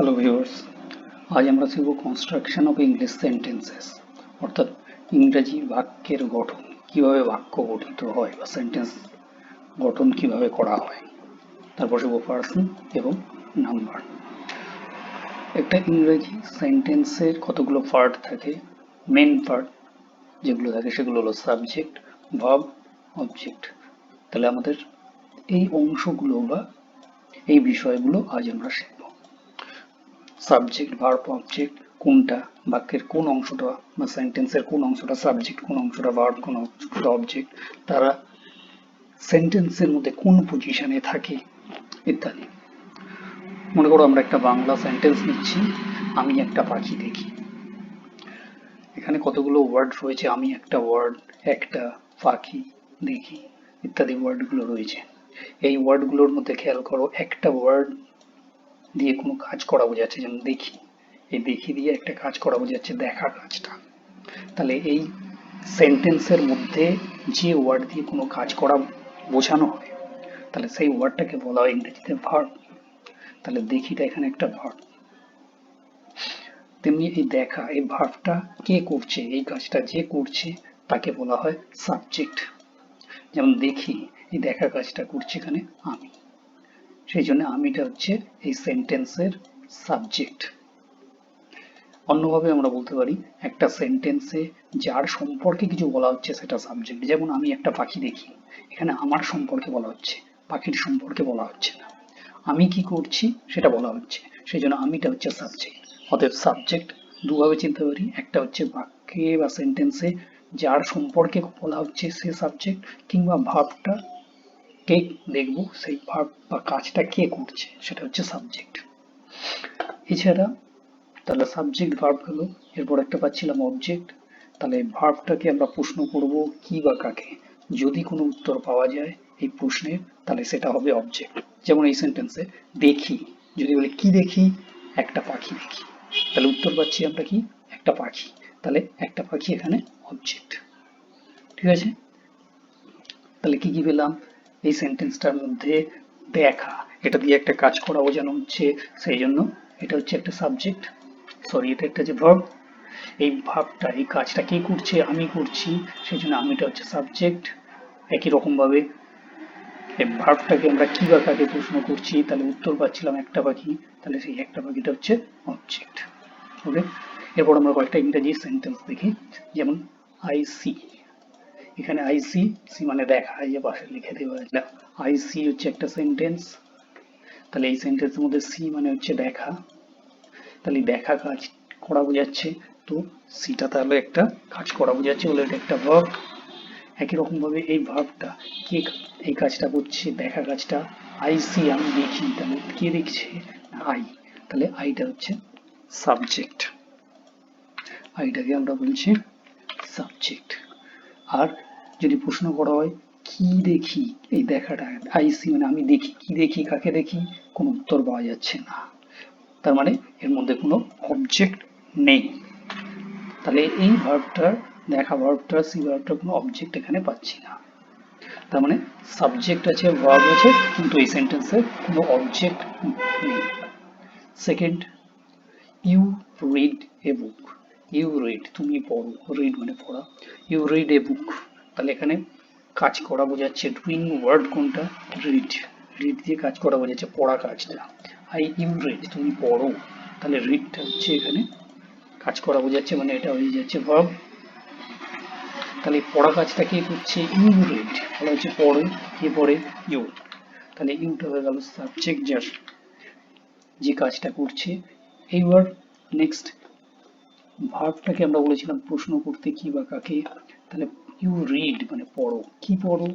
Hello viewers, আজ আমরা শিখব কনস্ট্রাকশন অফ ইংলিশ সেন্টেন্সেস, অর্থাৎ ইংরেজি বাক্যের গঠন, কিভাবে বাক্য গঠিত হয় বা সেন্টেন্স গঠন কিভাবে করা হয়। তারপর শিখব পার্সন এবং নাম্বার। একটা ইংরেজি সেন্টেন্সের কতগুলো পার্ট থাকে। মেন পার্ট যেগুলো থাকে সেগুলো হলো সাবজেক্ট, ভার্ব, অবজেক্ট। তাহলে আমাদের এই অংশগুলো বা এই বিষয়গুলো আজ আমরা শিখব। সাবজেক্ট, ভার্ব, অবজেক্ট কোনটা, বাক্যের কোন অংশটা বা সেন্টেন্সের কোন অংশটা সাবজেক্ট, কোন অংশটা ভার্ব, কোন অংশটা অবজেক্ট, তারা সেন্টেন্সের মধ্যে কোন পজিশনে থাকে ইত্যাদি। মনে করো আমরা একটা বাংলা সেন্টেন্স নিচ্ছি, আমি একটা পাখি দেখি। এখানে কতগুলো ওয়ার্ড রয়েছে, আমি একটা ওয়ার্ড, একটা, পাখি, দেখি ইত্যাদি ওয়ার্ডগুলো রয়েছে। এই ওয়ার্ডগুলোর মধ্যে খেয়াল করো, একটা ওয়ার্ড দিয়ে কোনো কাজ করা বোঝাচ্ছে, যেমন দেখি। এই দেখি দিয়ে একটা কাজ করা বোঝাচ্ছে, দেখা কাজটা। তাহলে এই সেন্টেন্সের মধ্যে যে ওয়ার্ড দিয়ে কোনো কাজ করা বোঝানো হয়, তাহলে সেই ওয়ার্ডটাকে বলা হয় ইংরেজিতে ভার্ব। তাহলে দেখিটা এখানে একটা ভার্ব। তেমনি এই দেখা, এই ভার্বটা কে করছে, এই কাজটা যে করছে তাকে বলা হয় সাবজেক্ট। যেমন দেখি, এই দেখা কাজটা করছে এখানে আমি, সেই জন্য আমিটা হচ্ছে এই সেন্টেন্সের সাবজেক্ট। অন্যভাবে আমরা বলতে পারি, একটা সেন্টেন্সে যার সম্পর্কে কিছু বলা হচ্ছে সেটা সাবজেক্ট। যেমন আমি একটা পাখি দেখি, এখানে আমার সম্পর্কে বলা হচ্ছে, পাখির সম্পর্কে বলা হচ্ছে না। আমি কি করছি সেটা বলা হচ্ছে, সেই জন্য আমিটা হচ্ছে সাবজেক্ট। অতএব সাবজেক্ট দুভাবে চিনতে পারি, একটা হচ্ছে বাক্যে বা সেন্টেন্সে যার সম্পর্কে বলা হচ্ছে সে সাবজেক্ট, কিংবা ভার্বটা কে দেখবো সেই ভার্ব বা কাজটা কে করছে সেটা হচ্ছে সাবজেক্ট। এছাড়া তাহলে সাবজেক্ট ভার্ব হলো, এরপর একটা পাচ্ছিলাম অবজেক্ট। তাহলে ভার্বটাকে আমরা প্রশ্ন করব কি বা কাকে, যদি কোনো উত্তর পাওয়া যায় এই প্রশ্নের, তাহলে সেটা হবে অবজেক্ট। যেমন এই সেন্টেন্সে দেখি, যদি বলি কি দেখি, একটা পাখি দেখি, তাহলে উত্তর পাচ্ছি আমরা কি, একটা পাখি। তাহলে একটা পাখি এখানে অবজেক্ট। ঠিক আছে, তাহলে কি কি পেলাম, এই সেন্টেন্সটার মধ্যে দেখা, এটা দিয়ে একটা কাজ করা বোঝানো হচ্ছে, সেই জন্য এটা হচ্ছে একটা সাবজেক্ট, সরি এটা একটা যে ভার্ব। এই ভার্বটা, এই কাজটা কে করছে, আমি করছি, সেই জন্য আমিটা হচ্ছে সাবজেক্ট। একই রকম ভাবে এই ভার্বটাকে আমরা কি বা কাকে প্রশ্ন করছি, তাহলে উত্তর পাচ্ছিলাম একটা পাখি, তাহলে সেই একটা পাখিটা হচ্ছে অবজেক্ট। ওকে, এরপর আমরা কয়েকটা ইংরেজি সেন্টেন্স দেখি। যেমন আই সি, এখানে আই সি, সি মানে দেখা, এই যে পাশে লিখে দেওয়া আছে, আই সি হচ্ছে একটা সেন্টেন্স। তাহলে এই সেন্টেন্সের মধ্যে সি মানে হচ্ছে দেখা, তাহলে দেখা কাজ করা বোঝাচ্ছে, তো সিটা তাহলে একটা কাজ করা বোঝাচ্ছে বলে এটা একটা ভার্ব। একই রকম ভাবে এই ভার্বটা কে এই কাজটা করছে, দেখা কাজটা, আই সি আমি দেখি, তাহলে কে দেখছে, আই, তাহলে আইটা হচ্ছে সাবজেক্ট, আইটাকে আমরা বলছি সাবজেক্ট। আর যদি প্রশ্ন করা হয় কি দেখি, এই দেখাটা, আই সি মানে আমি দেখি, কি দেখি, কাকে দেখি, কোনো উত্তর পাওয়া যাচ্ছে না, তার মানে এর মধ্যে কোনো অবজেক্ট নেই। তাহলে এই ভার্বটার, দেখা ভার্বটার, সি ভার্বটার কোনো অবজেক্ট এখানে পাচ্ছি না। তার মানে সাবজেক্ট আছে, ভার্ব আছে, কিন্তু এই সেন্টেন্সে কোনো অবজেক্ট নেই। Second, you read a book, you read তুমি পড়ো, রিড মানে পড়া, ইউ রিড এ বুক, তাহলে এখানে কাজ করা বোঝাচ্ছে, ডুইং ওয়ার্ড কোনটা, রিড, রিড দিয়ে কাজ করা বোঝাচ্ছে পড়া কাজটা। আই ইউ রিড তুমি পড়ো, তাহলে রিডটা হচ্ছে এখানে কাজ করা বোঝাচ্ছে, মানে এটা হয়ে যাচ্ছে ভার্ব। তাহলে পড়া কাজটা কে করছে, ইউ রিড, বলা হচ্ছে পড়ে, কে পড়ে, ইউ, তাহলে ইউটা হয়ে গেল সাবজেক্ট যার যে কাজটা করছে। এইবার নেক্সট ভার্বটাকে আমরা বলেছিলাম প্রশ্ন করতে কি বা কাকে, তাহলে ইউ রিড মানে পড়ো, কি পড়ো,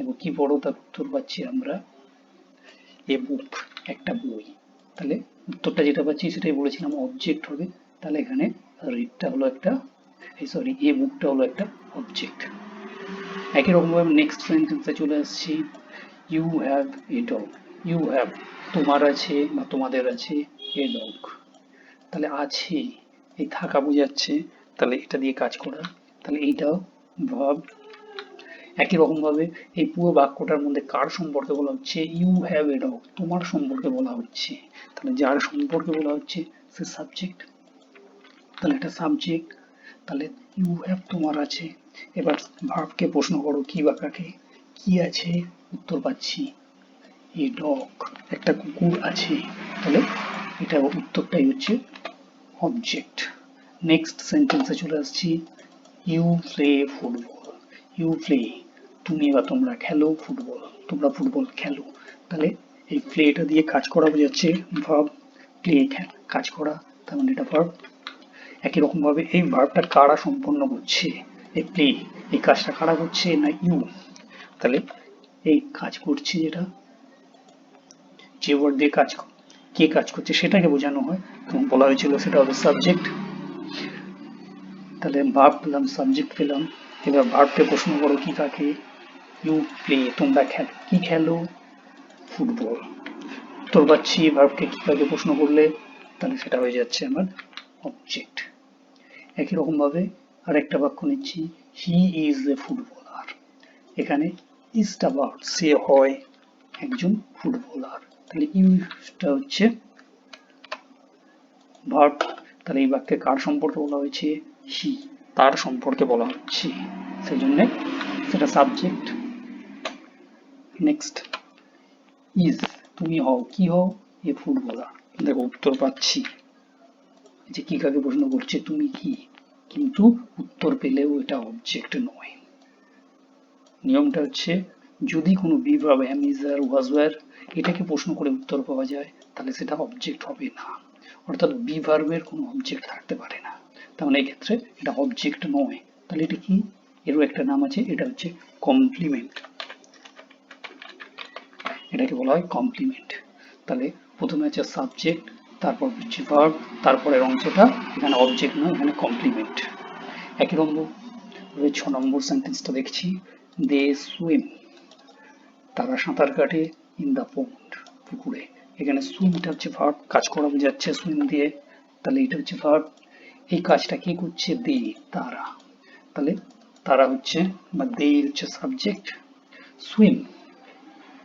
এবং কি পড়ো তার উত্তর পাচ্ছি আমরা এ বুক, একটা বই, তাহলে উত্তরটা যেটা পাচ্ছি সেটাই বলেছিলাম অবজেক্ট হবে। তাহলে এখানে রিডটা হলো একটা, সরি এ বুকটা হলো একটা অবজেক্ট। একই রকমভাবে নেক্সট সেন্টেন্সে চলে আসছি, you have a dog, you have তোমার আছে বা তোমাদের আছে, এ ডগ, তাহলে আছে এই থাকা বোঝাচ্ছে, তাহলে এটা দিয়ে কাজ করা, তাহলে এইটাও ভার্ব। একই রকম ভাবে এই পুরো বাক্যটার মধ্যে কার সম্পর্কে বলা হচ্ছে, ইউ হ্যাভ এ ডগ, তোমার সম্পর্কে বলা হচ্ছে। তাহলে যার সম্পর্কে বলা হচ্ছে সে সাবজেক্ট, তাহলে এটা সাবজেক্ট। তাহলে ইউ হ্যাভ তোমার আছে। এবার ভার্বকে প্রশ্ন করো কি বা কাকে, কি আছে, উত্তর পাচ্ছি এ ডগ, একটা কুকুর আছে। তাহলে এটা উত্তরটাই হচ্ছে অবজেক্ট। নেক্সট সেন্টেন্সে চলে আসছি, you play football. You play, তুমি বা তোমরা খেলো ফুটবল, তোমরা ফুটবল খেলো। তাহলে এই প্লেটা দিয়ে কাজ করা বোঝাচ্ছে ভার্ব, প্লে কাজ করা, তার মানে এটা ভার্ব। একই রকম ভাবে এই ভার্বটা কারা সম্পন্ন করছে, এই প্লে, এই কাজটা কারা করছে না ইউ। তাহলে এই কাজ করছে যেটা, যে ওয়ার্ড দিয়ে কাজ, কে কাজ করছে সেটাকে বোঝানো হয়, তো বলা হয়েছিল সেটা হবে সাবজেক্ট। তাহলে ভার্ব পেলাম, সাবজেক্ট পেলাম। এবার ভার্বকে প্রশ্ন করো কি কাকে, ইউ প্লে, তোমরা খেলো, কি খেলো, ফুটবল। উত্তর পাচ্ছি ভার্বকে কি কাকে প্রশ্ন করলে, তাহলে সেটা হয়ে যাচ্ছে আমার অবজেক্ট। একই রকম ভাবে আরেকটা বাক্য নিচ্ছি, হি ইজ এ ফুটবলার। এখানে ইজটা ভার্ব, সে হয় একজন ফুটবলার। তাহলে ইউজটা হচ্ছে ভার্ব। তাহলে এই বাক্যে কার সম্পর্কে বলা হয়েছে, হি, তার সম্পর্কে বলা হচ্ছে, সেই জন্য সেটা সাবজেক্ট। নেক্সট, ইজ, তুমি হও, কি হও, এ ফুটবলার। দেখো উত্তর পাচ্ছি যে কি কাকে প্রশ্ন করছে, তুমি কি, কিন্তু উত্তর পেলেও এটা অবজেক্ট নয়। নিয়মটা হচ্ছে যদি কোনো be verb, am, is, are, was, were এটাকে প্রশ্ন করে উত্তর পাওয়া যায় তাহলে সেটা অবজেক্ট হবে না, অর্থাৎ বি ভার্বের কোনো অবজেক্ট থাকতে পারে না। তার মানে এক্ষেত্রে এটা অবজেক্ট নয়। তাহলে এটা কি, এরও একটা নাম আছে, এটা হচ্ছে কমপ্লিমেন্ট, এটাকে বলা হয় কমপ্লিমেন্ট। তাহলে প্রথমে আছে সাবজেক্ট, তারপর হচ্ছে ভার্ব, তারপরের অংশটা এখানে অবজেক্ট নয়, এখানে কমপ্লিমেন্ট। একই রকম 6 নম্বর সেন্টেন্সটা দেখছি, দে সুইম, তারা সাঁতার কাটে, ইন দ্য পন্ড, পুকুরে। এখানে সুইমটা হচ্ছে ভার্ব, কাজ করা বোঝাচ্ছে সুইম দিয়ে, তাহলে এটা হচ্ছে ভার্ব। এই কাজটা কে করছে, দে, তারা। তাহলে তারা হচ্ছে বা দে হচ্ছে সাবজেক্ট। সুইম,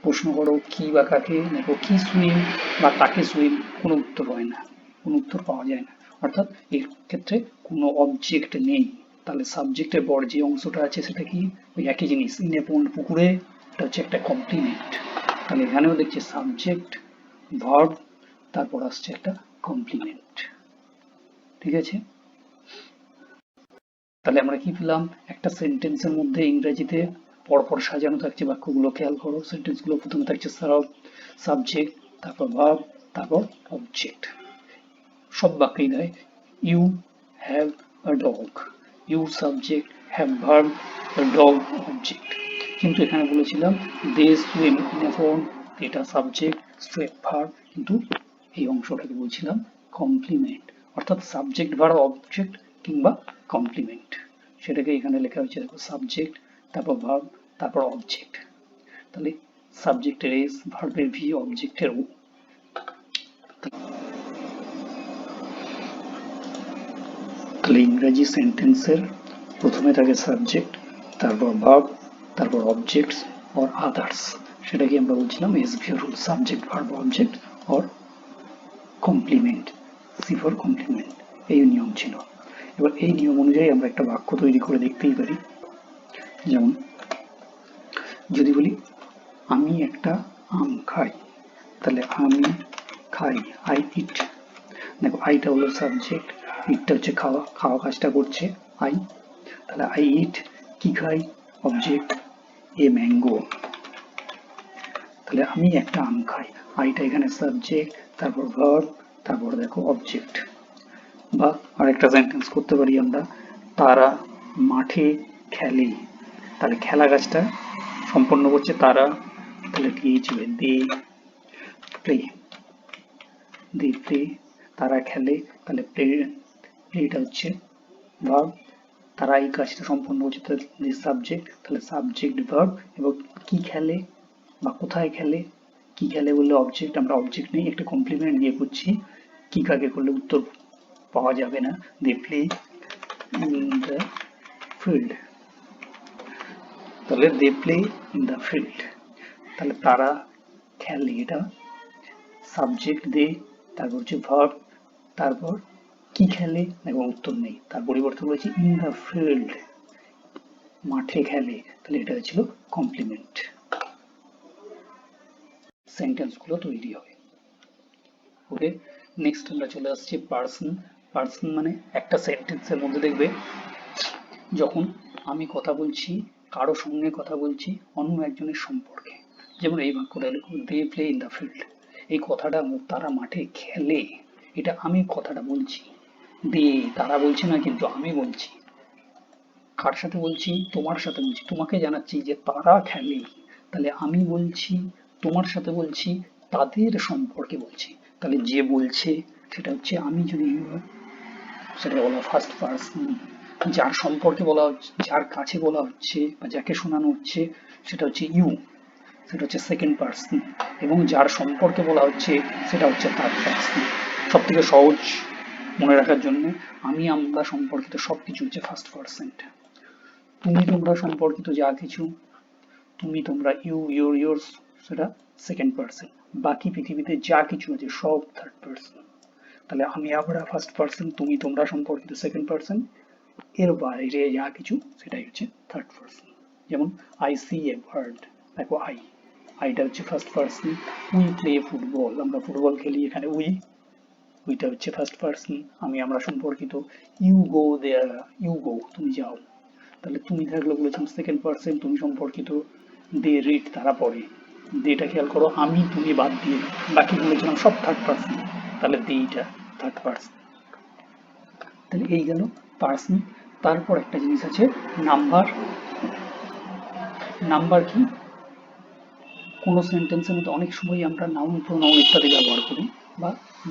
প্রশ্ন করো কি বা কাকে, দেখো কি সুইম বা কাকে সুইম, কোনো উত্তর হয় না, কোনো উত্তর পাওয়া যায় না, অর্থাৎ এর ক্ষেত্রে কোনো অবজেক্ট নেই। তাহলে সাবজেক্টের পর যে অংশটা আছে সেটা কি, ওই একই জিনিস, ইন এ পন্ড, পুকুরে, এটা হচ্ছে একটা কমপ্লিমেন্ট। তাহলে এখানেও দেখছি সাবজেক্ট, ভার্ব, তারপর আসছে একটা কমপ্লিমেন্ট। ঠিক আছে, তাহলে আমরা কি পেলাম, একটা সেন্টেন্সের মধ্যে ইংরেজিতে পরপর সাজানো থাকছে বাক্যগুলো, খেয়াল করো সেন্টেন্সগুলো, প্রথমে থাকছে সাবজেক্ট, তারপর ভার্ব, তারপর অবজেক্ট। সব বাক্যেই দেয় you have a dog, you subject, have verb, dog object. কিন্তু এখানে বলেছিলাম দে সুইম ইন এ পন্ড, এটা সাবজেক্ট, সুইম ভার্ব, কিন্তু এই অংশটাকে বলছিলাম কমপ্লিমেন্ট, অর্থাৎ সাবজেক্ট ভার্ব অবজেক্ট কিংবা কমপ্লিমেন্ট। সেটাকে এখানে লেখা হয়েছে দেখো, সাবজেক্ট, তারপর ভার্ব, তারপর অবজেক্ট। তাহলে সাবজেক্টের এস, ভার্বের ভি, অবজেক্টের ও। তাহলে ইংরেজি সেন্টেন্সের প্রথমে থাকে সাবজেক্ট, তারপর ভার্ব, তারপর অবজেক্টস অর আদার্স, সেটাকে আমরা বলছিলাম SV rule, subject verb object or complement, C for complement, এই নিয়ম ছিল। এবার এই নিয়ম অনুযায়ী আমরা একটা বাক্য তৈরি করে দেখতেই পারি। যেমন যদি বলি আমি একটা আম খাই, তাহলে আমি খাই, আই ইট। দেখো আইটা হলো সাবজেক্ট, ইটটা হচ্ছে খাওয়া, খাওয়া কাজটা করছে আই। তাহলে আই ইট, কি খাই, অবজেক্ট, এ ম্যাঙ্গো। তাহলে আমি একটা আম খাই, আইটা এখানে সাবজেক্ট, তারপর ভার্ব, তারপর দেখো অবজেক্ট। বা আরেকটা সেন্টেন্স করতে পারি আমরা, তারা মাঠে খেলে, তাহলে খেলা কাজটা সম্পন্ন করছে তারা, তাহলে কি হিসেবে দে প্লে, দে প্লে, তারা খেলে, তাহলে প্লে, প্লেটা হচ্ছে ভার্ব, তারা এই কাজটা সম্পন্ন করছে, তাহলে সাবজেক্ট, তাহলে সাবজেক্ট ভার্ব, এবং কি খেলে বা কোথায় খেলে, কি খেলে বললে অবজেক্ট, আমরা অবজেক্ট নেই, একটা কমপ্লিমেন্ট দিয়ে করছি, কি কাকে করলে উত্তর পাওয়া যাবে না, they play in the field. তাহলে they play in the field, তাহলে তারা খেলে, এটা সাবজেক্ট দে, তারপর হচ্ছে ভার্ব, তারপর কি খেলে, দেখো উত্তর নেই, তার পরিবর্তে বলেছি ইন দ্য ফিল্ড, মাঠে খেলে, তাহলে এটা ছিল কমপ্লিমেন্ট। সেন্টেন্স গুলো তৈরি হয়। ওকে, নেক্সট আমরা চলে আসছি পার্সন। পার্সন মানে একটা সেন্টেন্সের মধ্যে দেখবে যখন আমি কথা বলছি, কারো সঙ্গে কথা বলছি অন্য একজনের সম্পর্কে, যেমন এই বাক্যটা লিখো they play in the field, এই কথাটা তারা মাঠে খেলে, এটা আমি কথাটা বলছি, দে তারা বলছে না কিন্তু আমি বলছি। কার সাথে বলছি, তোমার সাথে বলছি, তোমাকে জানাচ্ছি যে তারা খেলে, তাহলে আমি বলছি, তোমার সাথে বলছি, তাদের সম্পর্কে বলছি, তাহলে যে বলছে সেটা হচ্ছে আমি, যদি সেটা বলা ফার্স্ট পার্সন। যার সম্পর্কে বলা হচ্ছে, যার কাছে বলা হচ্ছে বা যাকে শোনানো হচ্ছে সেটা হচ্ছে ইউ, সেটা হচ্ছে সেকেন্ড পার্সন, এবং যার সম্পর্কে বলা হচ্ছে সেটা হচ্ছে থার্ড পার্সন। সব থেকে সহজ মনে রাখার জন্য আমি আমরা সম্পর্কিত সবকিছু হচ্ছে ফার্স্ট পার্সন। তুমি তোমরা সম্পর্কিত যা কিছু, তুমি তোমরা ইউ ইউর ইয়োর্স, সেটা সেকেন্ড পার্সন। বাকি পৃথিবীতে যা কিছু আছে সব থার্ড পার্সন। তাহলে আমি আমরা ফার্স্ট পার্সন, তুমি তোমরা সম্পর্কিত সেকেন্ড পার্সন, এর বাইরে যা কিছু সেটাই হচ্ছে থার্ড পার্সন। যেমন আই সি এ বার্ড, দেখো আইটা হচ্ছে first person. We play football, আমরা ফুটবল খেলি, এখানে উইটা হচ্ছে ফার্স্ট পার্সন, আমি আমরা সম্পর্কিত। You go there, you go তুমি যাও, তাহলে তুমি থাকলে বলেছিলাম সেকেন্ড পার্সন, তুমি সম্পর্কিত। দে রিড তারা পড়ে, দেটা খেয়াল করো আমি তুমি বাদ দিয়ে বাকি বলেছিলাম সব থার্ড পার্সন, তাহলে দেটা থার্ড পার্সন। তাহলে এই গেল পার্সন। তারপর একটা জিনিস আছে নাম্বার। নাম্বার কি, কোনো সেন্টেন্সের মধ্যে অনেক সময় আমরা নাউন প্রোনাউন ইত্যাদি ব্যবহার করি, বা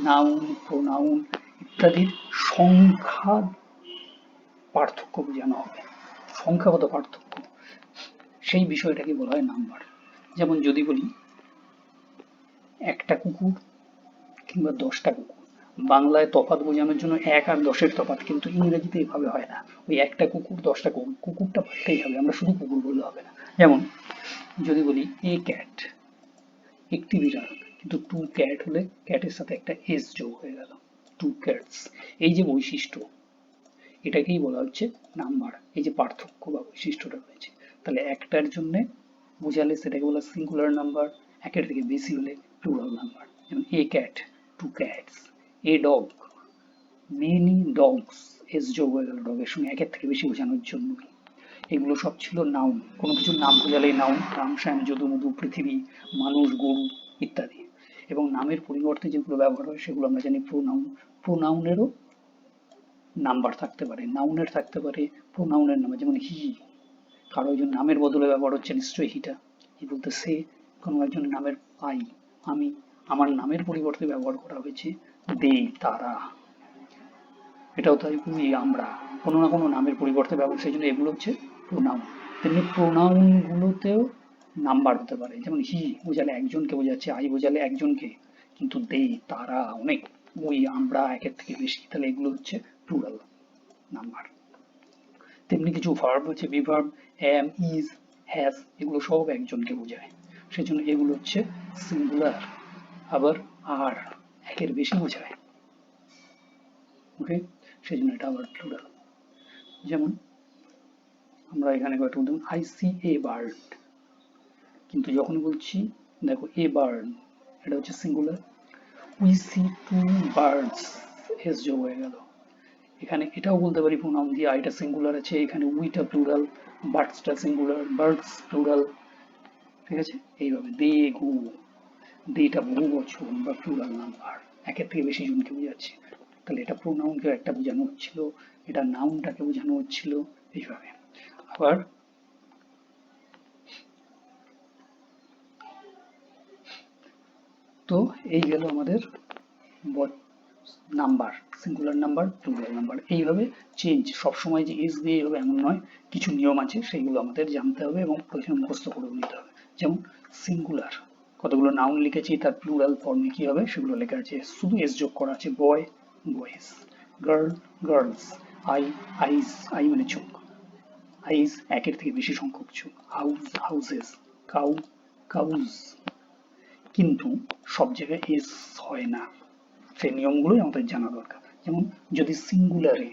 নাউন প্রোনাউন ইত্যাদির সংখ্যা পার্থক্য বোঝানো হবে, সংখ্যাগত পার্থক্য, সেই বিষয়টাকে বলা হয় নাম্বার। যেমন যদি বলি একটা কুকুর কিংবা 10টা কুকুর, বাংলায় তফাৎ বোঝানোর জন্য 1 আর 10-এর তফাৎ, কিন্তু ইংরেজিতে এভাবে হয় না, ওই একটা কুকুর 10টা কুকুর, কুকুরটা পাল্টেই হবে, আমরা শুধু কুকুর বললে হবে না। যেমন যদি বলি এ ক্যাট, একটি বিড়াল, কিন্তু টু ক্যাট হলে ক্যাটের সাথে একটা এস যোগ হয়ে গেল, টু ক্যাটস। এই যে বৈশিষ্ট্য, এটাকেই বলা হচ্ছে নাম্বার, এই যে পার্থক্য বা বৈশিষ্ট্যটা রয়েছে। তাহলে একটার জন্য বোঝালে সেটাকে বলা সিঙ্গুলার নাম্বার, একের থেকে বেশি হলে প্লুরাল নাম্বার। যেমন a cat, two cats, a dog, many dogs, s যোগ হয়ে গেল ডগের সঙ্গে, একের থেকে বেশি বোঝানোর জন্য। এগুলো সব ছিল নাউন, কোনো কিছুর নাম বোঝালেই নাউন, রাম শ্যাম যদু মধু পৃথিবী মানুষ গরু ইত্যাদি। এবং নামের পরিবর্তে যেগুলো ব্যবহার হয় সেগুলো আমরা জানি প্রোনাউন। প্রোনাউনেরও নাম্বার থাকতে পারে, নাউনের থাকতে পারে, প্রোনাউনের নামে, যেমন হি, কারো একজন নামের বদলে ব্যবহার হচ্ছে নিশ্চয়ই হিটা, হি বলতে সে, কোনো একজনের নামের আই, আমি, আমার নামের পরিবর্তে ব্যবহার করা হয়েছে দে তারা, এটাও তাই উই আমরা, কোনো না কোনো নামের পরিবর্তে ব্যবহার, সেই জন্য এগুলো হচ্ছে প্রোনাউন। তেমনি প্রোনাউন গুলোতেও নাম্বার হতে পারে, যেমন হি বোঝালে একজনকে বোঝাচ্ছে, আই বোঝালে একজনকে, কিন্তু দে তারা অনেক, উই আমরা একের থেকে বেশি, তাহলে এগুলো হচ্ছে প্লুরাল নাম্বার। তেমনি কিছু ভার্ব হচ্ছে be verb, am, is, has, এগুলো সব একজনকে বোঝায়, সেজন্য এগুলো হচ্ছে সিঙ্গুলার। আবার আর একের বেশি বোঝায়, ওকে, সেজন্য এটা আবার প্লুরাল। যেমন আমরা এখানে কয়েকটা উদাহরণ, আই সি এ বার্ড, কিন্তু যখন বলছি দেখো এ বার্ড, এটা হচ্ছে singular. We see two birds, s যোগ হয়ে গেল, এখানে এটাও বলতে পারি প্রোনাউন দিয়ে, আইটা সিঙ্গুলার আছে, এখানে উইটা প্লুরাল, বার্ডসটা সিঙ্গুলার, বার্ডস প্লুরাল, ঠিক আছে। এইভাবে দে গো, দেটা বহু বচন বা প্লুরাল নাম্বার, একের থেকে বেশি জনকে বোঝাচ্ছে, তাহলে এটা প্রোনাউনকে একটা বোঝানো হচ্ছিল, এটা নাউনটাকে বোঝানো হচ্ছিল, এইভাবে। আবার তো এই গেল আমাদের number, singular number, plural number. এইভাবে চেঞ্জ, সবসময় যে এস দিয়ে হবে এমন নয়, কিছু নিয়ম আছে সেইগুলো আমাদের জানতে হবে এবং প্রথমে মুখস্থ করে নিতে হবে। যেমন সিঙ্গুলার কতগুলো নাউন লিখেছি, তার প্লুরাল ফর্মে কি হবে সেগুলো লেখা আছে, শুধু এস যোগ করা আছে, boy boys, girl girls, eye eyes, eye মানে চোখ, আইস একের থেকে বেশি সংখ্যক যোগ, হাউস হাউসেস, কাউ কাউজ। কিন্তু সব জায়গায় এস হয় না, সেই নিয়মগুলোই আমাদের জানা দরকার। যেমন যদি সিঙ্গুলারে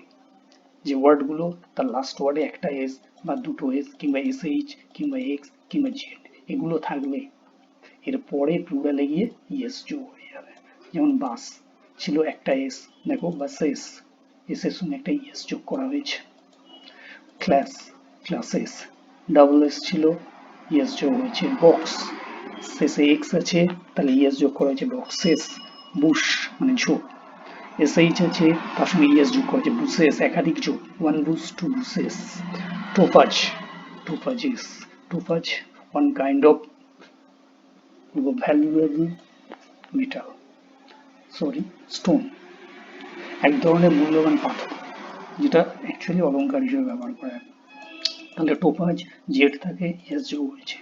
যে ওয়ার্ডগুলো তার লাস্ট ওয়ার্ডে একটা এস বা দুটো এস কিংবা এসএইচ কিংবা এক্স কিংবা জেড এগুলো থাকলে এর পরে প্লুরালে গিয়ে ইএস যোগ হয়ে যাবে। যেমন বাস ছিল একটা এস, দেখো বাসেস, এস এর সঙ্গে একটা ইএস যোগ করা হয়েছে। ক্লাস ক্লাসেস, ডাবল এস ছিল ইএস যোগ হয়েছে। বক্স শেষে এক্স আছে তাহলে ইএস যোগ করা হয়েছে বক্সেস। বুশ মানে ঝোপ, এসএইচ আছে তার সঙ্গে ইএস যোগ করা হয়েছে বুসেস, একাধিক যোগ, one bus two buses. Topaz topazes, topaz one kind of valuable metal, sorry stone, এক ধরনের মূল্যবান পাথর যেটা অ্যাকচুয়ালি অলংকার হিসেবে ব্যবহার করা হয়। তাহলে টোপাজ জেড থাকে এস যোগ হয়েছে,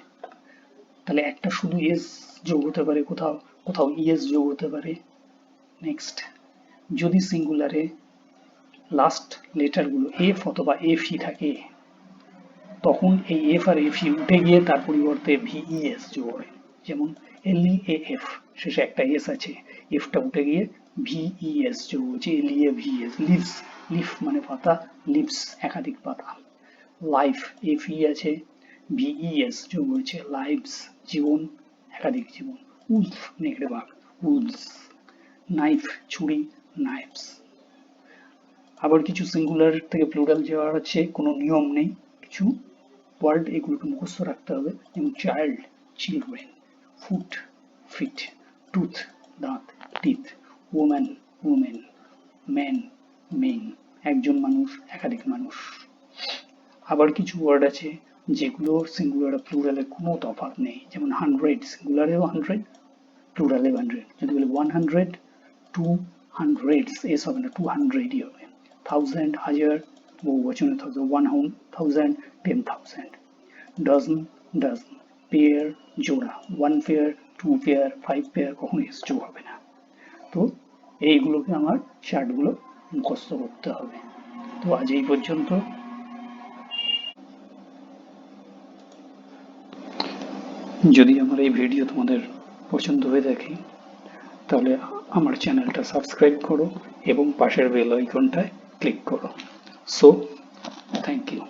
তাহলে একটা শুধু এস যোগ হতে পারে, কোথাও কোথাও ইএস যোগ হতে পারে। নেক্সট যদি সিঙ্গুলারে লাস্ট লেটারগুলো এফ অথবা এফই থাকে তখন এই এফ আর এফই উঠে গিয়ে তার পরিবর্তে ভিইএস যোগ হয়। যেমন এলইএএফ শেষে একটা এস আছে, এফটা উঠে গিয়ে ভিইএস যোগ হচ্ছে এলইএ ভিএস। লিভস, লিফ মানে পাতা, লিভস একাধিক পাতা। লাইফ এফই আছে, ভিইএস যোগ হয়েছে লাইভস জীবন একাধিক জীবন। উলফ নেকড়ে বাঘ, উলস। নাইফ ছুরি, নাইফস। আবার কিছু সিঙ্গুলার থেকে প্লুরাল যাওয়ার আছে কোনো নিয়ম নেই, কিছু ওয়ার্ড এগুলোকে মুখস্থ রাখতে হবে। যেমন child children, foot feet, tooth দাঁত, teeth, woman women, man men, একজন মানুষ একাধিক মানুষ। আবার কিছু ওয়ার্ড আছে যেগুলো সিঙ্গুলার আর প্লুরালে কোনো তফাৎ নেই। যেমন হান্ড্রেড, সিঙ্গুলারেও হান্ড্রেড প্লুরালেও হান্ড্রেড। যদি বলি 100, 200 এস হবে না, 200ই হবে। থাউজেন্ড হাজার, বহু বচনে থাকবে 1000, 10,000। ডজন ডজন, পেয়ার জোড়া, 1 পেয়ার, 2 পেয়ার, 5 পেয়ার, কখনো এস যোগ হবে না। তো এইগুলোকে আমার চার্টগুলো মুখস্থ করতে হবে। তো আজ এই পর্যন্ত। যদি আমার এই ভিডিও তোমাদের পছন্দ হয়ে থাকে তাহলে আমার চ্যানেলটা সাবস্ক্রাইব করো এবং পাশের বেল আইকনটায় ক্লিক করো। So thank you.